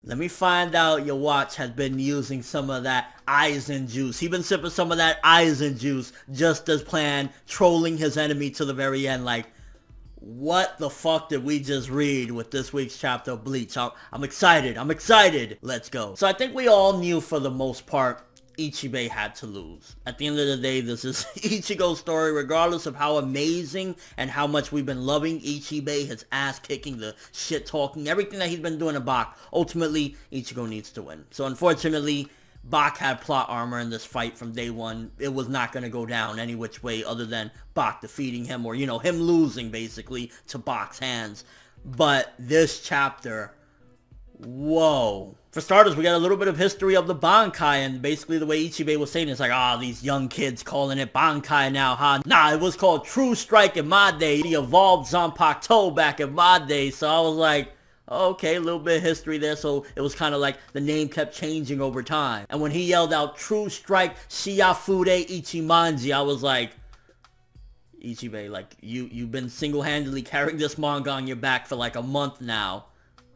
Let me find out Yhwach has been using some of that Eisen juice. He been sipping some of that Eisen juice just as planned, trolling his enemy to the very end. Like, what the fuck did we just read with this week's chapter of Bleach? I'm excited. I'm excited. Let's go. So I think we all knew for the most part Ichibei had to lose. At the end of the day, this is Ichigo's story, regardless of how amazing and how much we've been loving Ichibei, his ass kicking, the shit talking, everything that he's been doing to Bach. Ultimately, Ichigo needs to win. So unfortunately, Bach had plot armor in this fight from day one. It was not going to go down any which way other than Bach defeating him or, you know, him losing basically to Bach's hands. But this chapter, whoa. For starters, we got a little bit of history of the Bankai, and basically the way Ichibei was saying it's like, these young kids calling it Bankai now, huh? Nah, it was called True Strike in my day. The evolved Zanpakuto back in my day. So I was like, okay, a little bit of history there. So it was kind of like the name kept changing over time. And when he yelled out True Strike Shiafude Ichimanji, I was like, Ichibei, like, you've been single-handedly carrying this manga on your back for like a month now.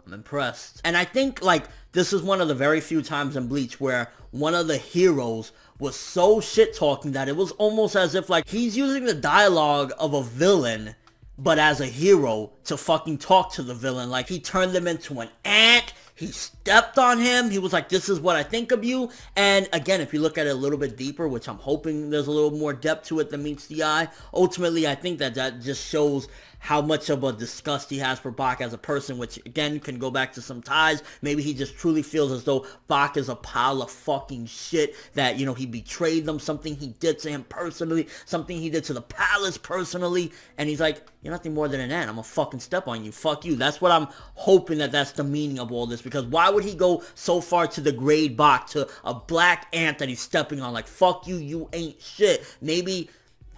I'm impressed. And I think, like, this is one of the very few times in Bleach where one of the heroes was so shit-talking that it was almost as if, like, he's using the dialogue of a villain, but as a hero, to fucking talk to the villain. Like, he turned them into an ant. He stepped on him. He was like, this is what I think of you. And again, if you look at it a little bit deeper, which I'm hoping there's a little more depth to it than meets the eye, ultimately, I think that just shows how much of a disgust he has for Bach as a person, which again can go back to some ties. Maybe he just truly feels as though Bach is a pile of fucking shit, that, you know, he betrayed them, something he did to him personally, something he did to the palace personally, and he's like, you're nothing more than an ant. I'm gonna fucking step on you. Fuck you. That's what I'm hoping that's the meaning of all this, because why would he go so far to degrade Bach to a black ant that he's stepping on? Like, fuck you, you ain't shit. Maybe,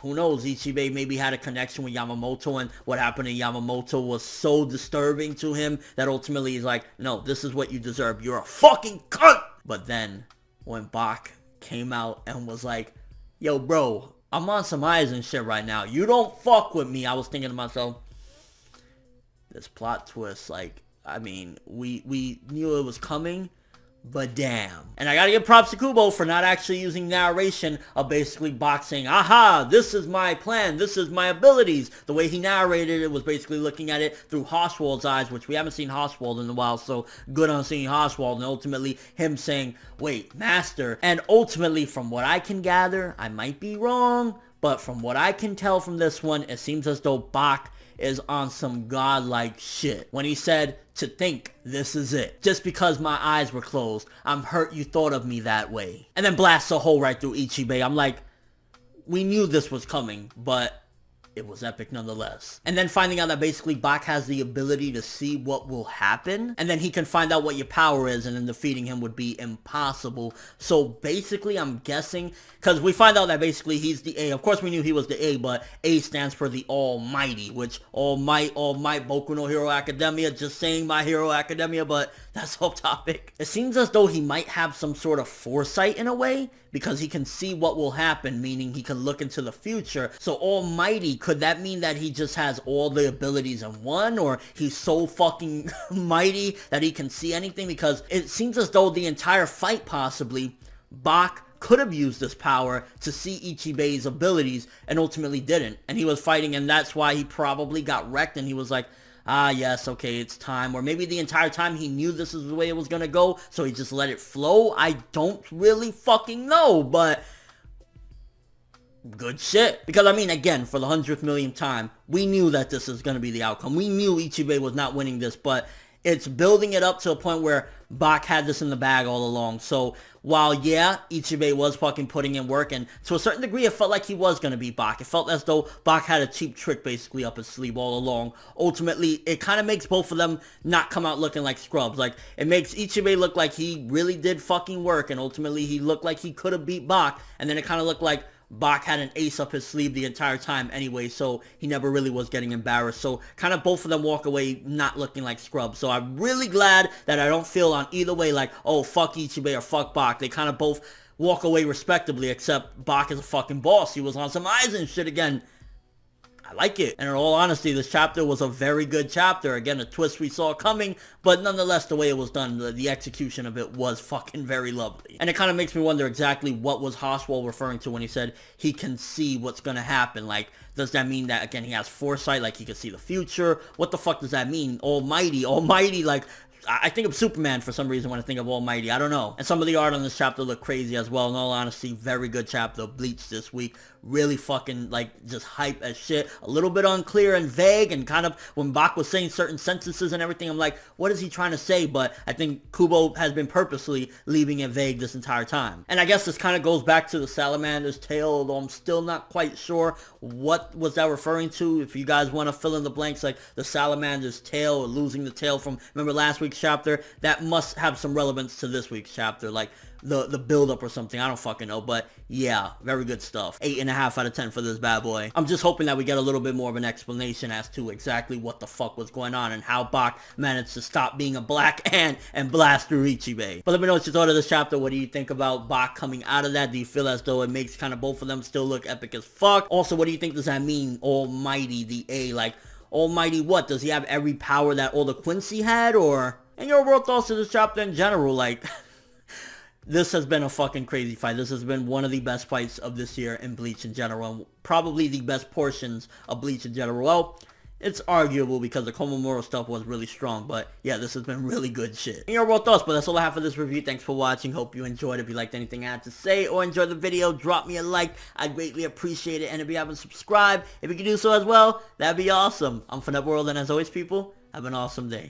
who knows, Ichibei maybe had a connection with Yamamoto, and what happened to Yamamoto was so disturbing to him that ultimately he's like, no, this is what you deserve. You're a fucking cunt! But then, when Bach came out and was like, yo, bro, I'm on some eyes and shit right now. You don't fuck with me. I was thinking to myself, this plot twist, like, I mean, we knew it was coming, but damn. And I gotta give props to Kubo for not actually using narration of basically Bach saying, aha, this is my plan, this is my abilities. The way he narrated it was basically looking at it through Hauswald's eyes, which we haven't seen Hauswald in a while, so good on seeing Hauswald. And ultimately him saying, wait, master. And ultimately, from what I can gather, I might be wrong, but from what I can tell from this one, it seems as though Bach is on some godlike shit. When he said, to think this is it. Just because my eyes were closed, I'm hurt you thought of me that way. And then blasts a hole right through Ichibei. I'm like, we knew this was coming, but it was epic nonetheless. And then finding out that basically Bach has the ability to see what will happen, and then he can find out what your power is, and then defeating him would be impossible. So basically, I'm guessing, because we find out that basically he's the A. Of course we knew he was the A, but A stands for the Almighty, which all might, Boku no Hero Academia, just saying My Hero Academia, but that's off topic. It seems as though he might have some sort of foresight in a way, because he can see what will happen, meaning he can look into the future. So Almighty, could that mean that he just has all the abilities in one, or he's so fucking mighty that he can see anything? Because it seems as though the entire fight possibly, Bach could have used this power to see Ichibei's abilities and ultimately didn't. And he was fighting, and that's why he probably got wrecked, and he was like, ah, yes, okay, it's time. Or maybe the entire time he knew this is the way it was gonna go, so he just let it flow. I don't really fucking know, but good shit. Because, I mean, again, for the 100th millionth time, we knew that this is gonna be the outcome. We knew Ichibei was not winning this, but it's building it up to a point where Bach had this in the bag all along. So while, yeah, Ichibei was fucking putting in work, and to a certain degree, it felt like he was going to beat Bach. It felt as though Bach had a cheap trick basically up his sleeve all along. Ultimately, it kind of makes both of them not come out looking like scrubs. Like, it makes Ichibei look like he really did fucking work, and ultimately he looked like he could have beat Bach, and then it kind of looked like Bach had an ace up his sleeve the entire time anyway, so he never really was getting embarrassed. So kind of both of them walk away not looking like scrubs. So I'm really glad that I don't feel on either way like, oh, fuck Ichibei or fuck Bach. They kind of both walk away respectably, except Bach is a fucking boss. He was on some Eisen shit again. I like it. And in all honesty, this chapter was a very good chapter. Again, a twist we saw coming, but nonetheless, the way it was done, the execution of it was fucking very lovely. And it kind of makes me wonder exactly what was Hoshwell referring to when he said he can see what's gonna happen. Like, does that mean that, again, he has foresight, like he can see the future? What the fuck does that mean? Almighty, like... I think of Superman for some reason when I think of Almighty. I don't know. And some of the art on this chapter look crazy as well. In all honesty, very good chapter of Bleach this week. Really fucking, like, just hype as shit. A little bit unclear and vague, and kind of when Bach was saying certain sentences and everything, I'm like, what is he trying to say? But I think Kubo has been purposely leaving it vague this entire time. And I guess this kind of goes back to the salamander's tail, although I'm still not quite sure what was that referring to. If you guys want to fill in the blanks, like the salamander's tail or losing the tail from, remember last week's chapter, that must have some relevance to this week's chapter, like the build-up or something. I don't fucking know, but yeah, very good stuff. 8.5 out of 10 for this bad boy. I'm just hoping that we get a little bit more of an explanation as to exactly what the fuck was going on and how Bach managed to stop being a black ant and blast through Ichibei. But let me know what you thought of this chapter. What do you think about Bach coming out of that? Do you feel as though it makes kind of both of them still look epic as fuck? Also, what do you think does that mean? Almighty, the A, like, Almighty what? Does he have every power that all the Quincy had, or... And your overall thoughts to this chapter in general, like... This has been a fucking crazy fight. This has been one of the best fights of this year in Bleach in general, and probably the best portions of Bleach in general. Well, it's arguable because the Komamura stuff was really strong, but yeah, this has been really good shit. And your overall thoughts, but that's all I have for this review. Thanks for watching. Hope you enjoyed. If you liked anything I had to say or enjoyed the video, drop me a like. I'd greatly appreciate it. And if you haven't subscribed, if you could do so as well, that'd be awesome. I'm ForneverWorld, and as always, people, have an awesome day.